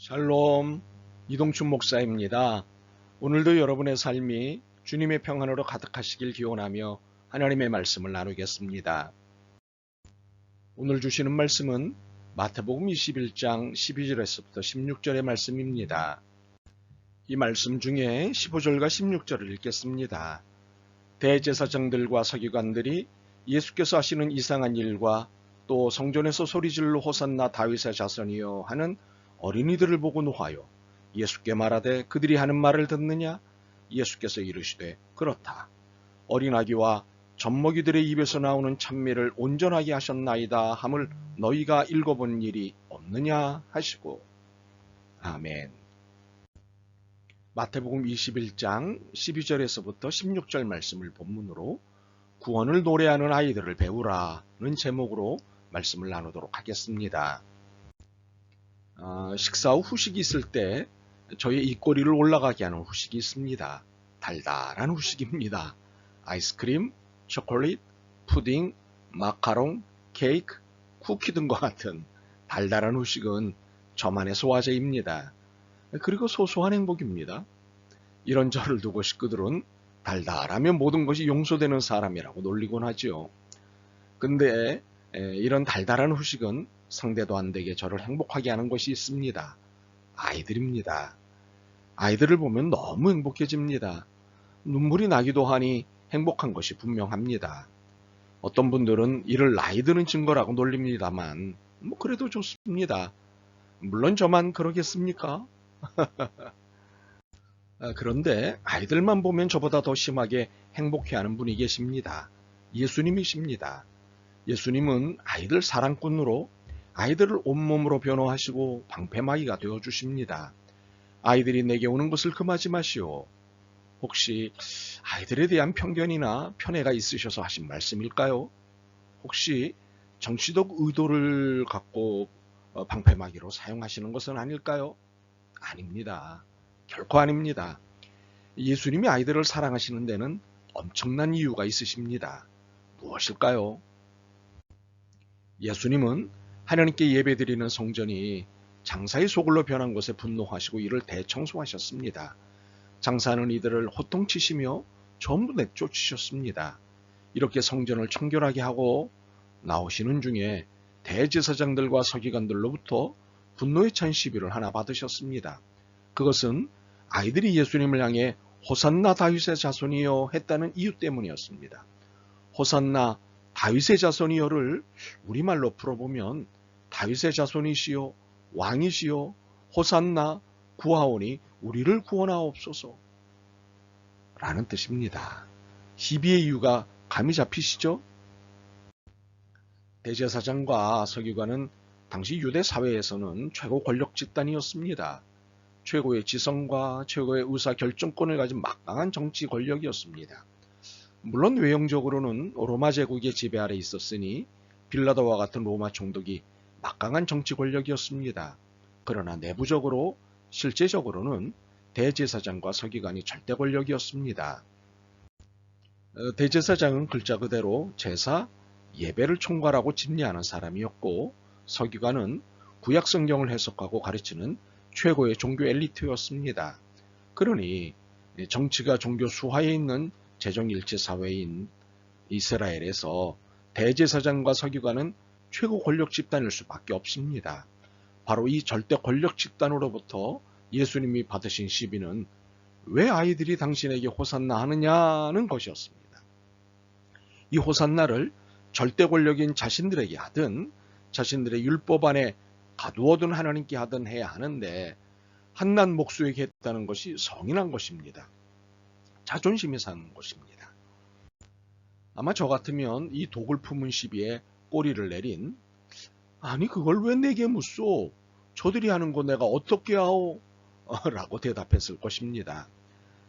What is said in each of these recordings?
샬롬, 이동춘 목사입니다. 오늘도 여러분의 삶이 주님의 평안으로 가득하시길 기원하며 하나님의 말씀을 나누겠습니다. 오늘 주시는 말씀은 마태복음 21장 12절에서부터 16절의 말씀입니다. 이 말씀 중에 15절과 16절을 읽겠습니다. 대제사장들과 서기관들이 예수께서 하시는 이상한 일과 또 성전에서 소리질러 호산나 다윗의 자손이여 하는 어린이들을 보고 노하여 예수께 말하되 그들이 하는 말을 듣느냐? 예수께서 이르시되 그렇다. 어린아기와 젖먹이들의 입에서 나오는 찬미를 온전하게 하셨나이다 함을 너희가 읽어본 일이 없느냐 하시고. 아멘. 마태복음 21장 12절에서부터 16절 말씀을 본문으로 구원을 노래하는 아이들을 배우라는 제목으로 말씀을 나누도록 하겠습니다. 식사 후 후식이 있을 때 저의 입꼬리를 올라가게 하는 후식이 있습니다. 달달한 후식입니다. 아이스크림, 초콜릿, 푸딩, 마카롱, 케이크, 쿠키 등과 같은 달달한 후식은 저만의 소화제입니다. 그리고 소소한 행복입니다. 이런 저를 두고 식구들은 달달하면 모든 것이 용서되는 사람이라고 놀리곤 하죠. 근데 이런 달달한 후식은 상대도 안 되게 저를 행복하게 하는 것이 있습니다. 아이들입니다. 아이들을 보면 너무 행복해집니다. 눈물이 나기도 하니 행복한 것이 분명합니다. 어떤 분들은 이를 나이 드는 증거라고 놀립니다만 그래도 좋습니다. 물론 저만 그러겠습니까? 그런데 아이들만 보면 저보다 더 심하게 행복해하는 분이 계십니다. 예수님이십니다. 예수님은 아이들 사랑꾼으로 아이들을 온몸으로 변호하시고 방패막이가 되어주십니다. 아이들이 내게 오는 것을 금하지 마시오. 혹시 아이들에 대한 편견이나 편애가 있으셔서 하신 말씀일까요? 혹시 정치적 의도를 갖고 방패막이로 사용하시는 것은 아닐까요? 아닙니다. 결코 아닙니다. 예수님이 아이들을 사랑하시는 데는 엄청난 이유가 있으십니다. 무엇일까요? 예수님은 하나님께 예배드리는 성전이 장사의 소굴로 변한 것에 분노하시고 이를 대청소하셨습니다. 장사하는 이들을 호통치시며 전부 내쫓으셨습니다. 이렇게 성전을 청결하게 하고 나오시는 중에 대제사장들과 서기관들로부터 분노에 찬 시비를 하나 받으셨습니다. 그것은 아이들이 예수님을 향해 호산나 다윗의 자손이여 했다는 이유 때문이었습니다. 호산나 다윗의 자손이여를 우리말로 풀어보면 다윗의 자손이시여 왕이시여 호산나 구하오니 우리를 구원하옵소서 라는 뜻입니다. 시비의 이유가 감이 잡히시죠? 대제사장과 서기관은 당시 유대 사회에서는 최고 권력 집단이었습니다. 최고의 지성과 최고의 의사 결정권을 가진 막강한 정치 권력이었습니다. 물론 외형적으로는 로마 제국의 지배 아래 있었으니 빌라도와 같은 로마 총독이 막강한 정치 권력이었습니다. 그러나 내부적으로 실제적으로는 대제사장과 서기관이 절대 권력이었습니다. 대제사장은 글자 그대로 제사, 예배를 총괄하고 집례하는 사람이었고 서기관은 구약 성경을 해석하고 가르치는 최고의 종교 엘리트였습니다. 그러니 정치가 종교 수하에 있는 재정일체 사회인 이스라엘에서 대제사장과 서기관은 최고 권력 집단일 수밖에 없습니다. 바로 이 절대 권력 집단으로부터 예수님이 받으신 시비는 왜 아이들이 당신에게 호산나 하느냐는 것이었습니다. 이 호산나를 절대 권력인 자신들에게 하든 자신들의 율법 안에 가두어둔 하나님께 하든 해야 하는데 한낱 목수에게 했다는 것이 성인한 것입니다. 자존심이 상한 것입니다. 아마 저 같으면 이 독을 품은 시비에 꼬리를 내린 아니 그걸 왜 내게 묻소? 저들이 하는 거 내가 어떻게 하오? 라고 대답했을 것입니다.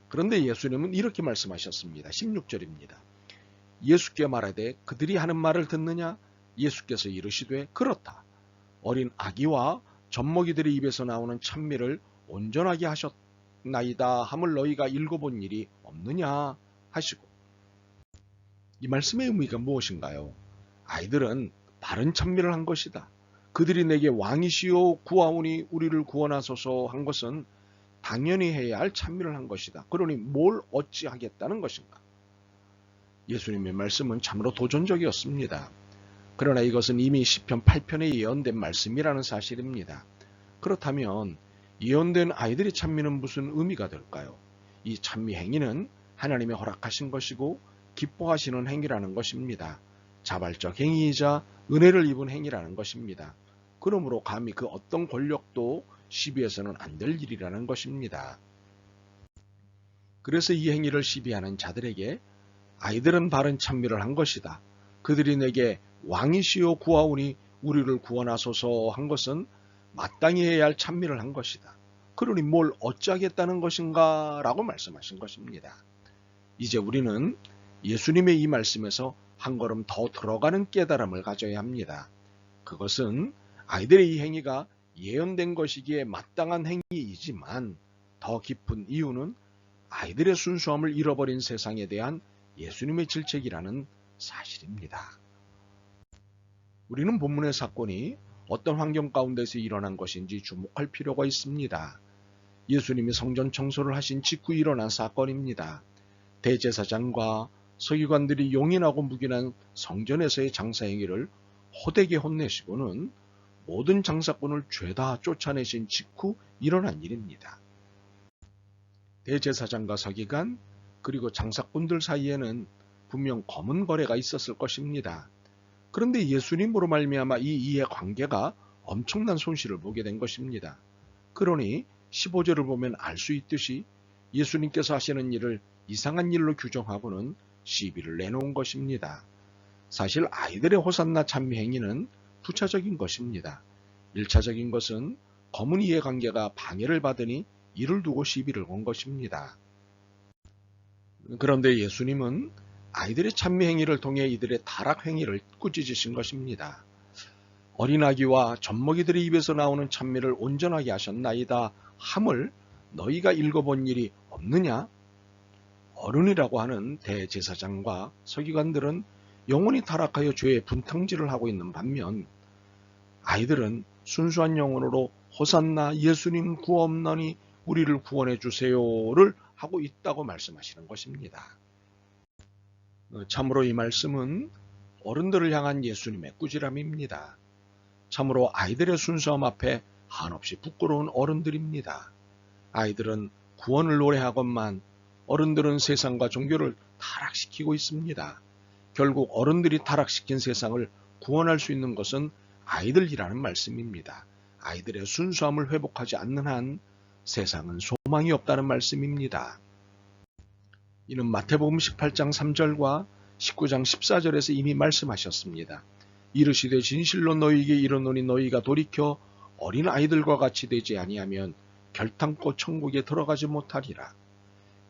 그런데 예수님은 이렇게 말씀하셨습니다. 16절입니다. 예수께 말하되 그들이 하는 말을 듣느냐? 예수께서 이르시되 그렇다. 어린 아기와 젖먹이들의 입에서 나오는 찬미를 온전하게 하셨나이다 함을 너희가 읽어본 일이 없느냐 하시고. 이 말씀의 의미가 무엇인가요? 아이들은 바른 찬미를 한 것이다. 그들이 내게 왕이시오 구하오니 우리를 구원하소서 한 것은 당연히 해야 할 찬미를 한 것이다. 그러니 뭘 어찌하겠다는 것인가? 예수님의 말씀은 참으로 도전적이었습니다. 그러나 이것은 이미 시편 8편에 예언된 말씀이라는 사실입니다. 그렇다면 예언된 아이들의 찬미는 무슨 의미가 될까요? 이 찬미 행위는 하나님의 허락하신 것이고 기뻐하시는 행위라는 것입니다. 자발적 행위이자 은혜를 입은 행위라는 것입니다. 그러므로 감히 그 어떤 권력도 시비해서는 안 될 일이라는 것입니다. 그래서 이 행위를 시비하는 자들에게 아이들은 바른 찬미를 한 것이다. 그들이 내게 왕이시오 구하오니 우리를 구원하소서 한 것은 마땅히 해야 할 찬미를 한 것이다. 그러니 뭘 어찌하겠다는 것인가 라고 말씀하신 것입니다. 이제 우리는 예수님의 이 말씀에서 한 걸음 더 들어가는 깨달음을 가져야 합니다. 그것은 아이들의 이 행위가 예언된 것이기에 마땅한 행위이지만 더 깊은 이유는 아이들의 순수함을 잃어버린 세상에 대한 예수님의 질책이라는 사실입니다. 우리는 본문의 사건이 어떤 환경 가운데서 일어난 것인지 주목할 필요가 있습니다. 예수님이 성전 청소를 하신 직후 일어난 사건입니다. 대제사장과 서기관들이 용인하고 묵인한 성전에서의 장사 행위를 호되게 혼내시고는 모든 장사꾼을 죄다 쫓아내신 직후 일어난 일입니다. 대제사장과 서기관 그리고 장사꾼들 사이에는 분명 검은 거래가 있었을 것입니다. 그런데 예수님으로 말미암아 이 이해관계가 엄청난 손실을 보게 된 것입니다. 그러니 15절을 보면 알 수 있듯이 예수님께서 하시는 일을 이상한 일로 규정하고는 시비를 내놓은 것입니다. 사실 아이들의 호산나 찬미 행위는 부차적인 것입니다. 1차적인 것은 검은 이해관계가 방해를 받으니 이를 두고 시비를 건 것입니다. 그런데 예수님은 아이들의 찬미 행위를 통해 이들의 타락 행위를 꾸짖으신 것입니다. 어린아기와 젖먹이들의 입에서 나오는 찬미를 온전하게 하셨나이다 함을 너희가 읽어본 일이 없느냐? 어른이라고 하는 대제사장과 서기관들은 영혼이 타락하여 죄의 분탕질을 하고 있는 반면 아이들은 순수한 영혼으로 호산나 예수님 구하옵나니 우리를 구원해 주세요를 하고 있다고 말씀하시는 것입니다. 참으로 이 말씀은 어른들을 향한 예수님의 꾸지람입니다. 참으로 아이들의 순수함 앞에 한없이 부끄러운 어른들입니다. 아이들은 구원을 노래하건만 어른들은 세상과 종교를 타락시키고 있습니다. 결국 어른들이 타락시킨 세상을 구원할 수 있는 것은 아이들이라는 말씀입니다. 아이들의 순수함을 회복하지 않는 한 세상은 소망이 없다는 말씀입니다. 이는 마태복음 18장 3절과 19장 14절에서 이미 말씀하셨습니다. 이르시되 진실로 너희에게 이르노니 너희가 돌이켜 어린 아이들과 같이 되지 아니하면 결탄코 천국에 들어가지 못하리라.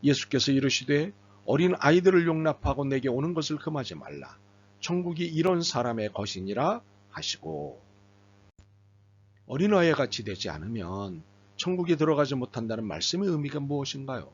예수께서 이르시되 어린 아이들을 용납하고 내게 오는 것을 금하지 말라. 천국이 이런 사람의 것이니라 하시고 어린아이와 같이 되지 않으면 천국에 들어가지 못한다는 말씀의 의미가 무엇인가요?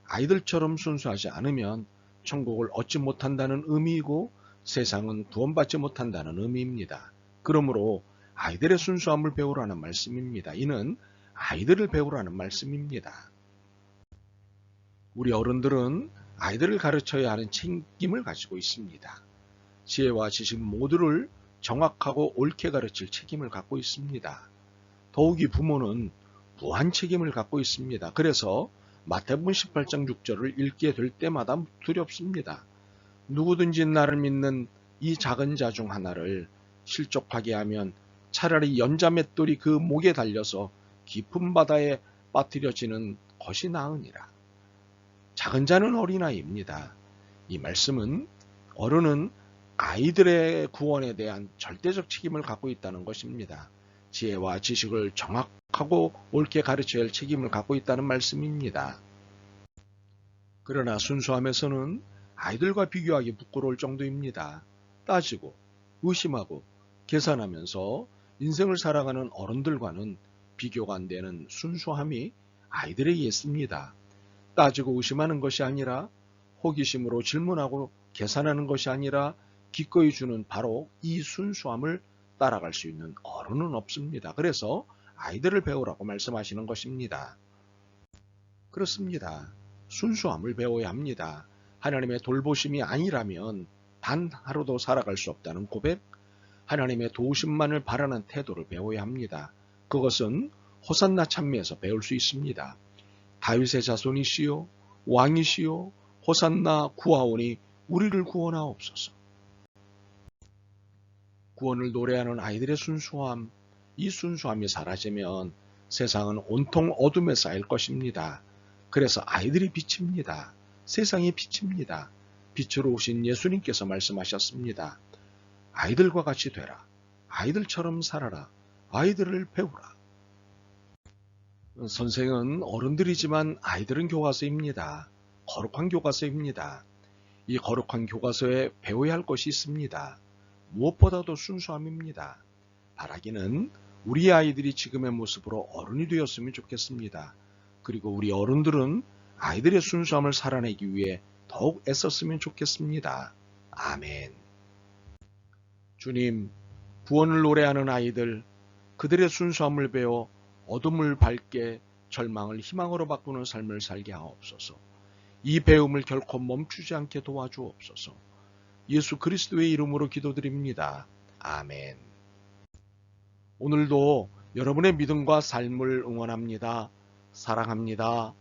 아이들처럼 순수하지 않으면 천국을 얻지 못한다는 의미이고 세상은 구원받지 못한다는 의미입니다. 그러므로 아이들의 순수함을 배우라는 말씀입니다. 이는 아이들을 배우라는 말씀입니다. 우리 어른들은 아이들을 가르쳐야 하는 책임을 가지고 있습니다. 지혜와 지식 모두를 정확하고 옳게 가르칠 책임을 갖고 있습니다. 더욱이 부모는 무한 책임을 갖고 있습니다. 그래서 마태복음 18장 6절을 읽게 될 때마다 두렵습니다. 누구든지 나를 믿는 이 작은 자 중 하나를 실족하게 하면 차라리 연자맷돌이 그 목에 달려서 깊은 바다에 빠뜨려지는 것이 나으니라. 작은 자는 어린아이입니다. 이 말씀은 어른은 아이들의 구원에 대한 절대적 책임을 갖고 있다는 것입니다. 지혜와 지식을 정확하고 옳게 가르쳐야 할 책임을 갖고 있다는 말씀입니다. 그러나 순수함에서는 아이들과 비교하기 부끄러울 정도입니다. 따지고 의심하고 계산하면서 인생을 살아가는 어른들과는 비교가 안 되는 순수함이 아이들에게 있습니다. 따지고 의심하는 것이 아니라 호기심으로 질문하고 계산하는 것이 아니라 기꺼이 주는 바로 이 순수함을 따라갈 수 있는 어른은 없습니다. 그래서 아이들을 배우라고 말씀하시는 것입니다. 그렇습니다. 순수함을 배워야 합니다. 하나님의 돌보심이 아니라면 단 하루도 살아갈 수 없다는 고백, 하나님의 도우심만을 바라는 태도를 배워야 합니다. 그것은 호산나 찬미에서 배울 수 있습니다. 다윗의 자손이시요 왕이시요 호산나 구하오니 우리를 구원하옵소서. 구원을 노래하는 아이들의 순수함, 이 순수함이 사라지면 세상은 온통 어둠에 쌓일 것입니다. 그래서 아이들이 빛입니다. 세상이 빛입니다. 빛으로 오신 예수님께서 말씀하셨습니다. 아이들과 같이 되라. 아이들처럼 살아라. 아이들을 배우라. 선생은 어른들이지만 아이들은 교과서입니다. 거룩한 교과서입니다. 이 거룩한 교과서에 배워야 할 것이 있습니다. 무엇보다도 순수함입니다. 바라기는 우리 아이들이 지금의 모습으로 어른이 되었으면 좋겠습니다. 그리고 우리 어른들은 아이들의 순수함을 살아내기 위해 더욱 애썼으면 좋겠습니다. 아멘. 주님, 구원을 노래하는 아이들, 그들의 순수함을 배워 어둠을 밝게 절망을 희망으로 바꾸는 삶을 살게 하옵소서. 이 배움을 결코 멈추지 않게 도와주옵소서. 예수 그리스도의 이름으로 기도드립니다. 아멘. 오늘도 여러분의 믿음과 삶을 응원합니다. 사랑합니다.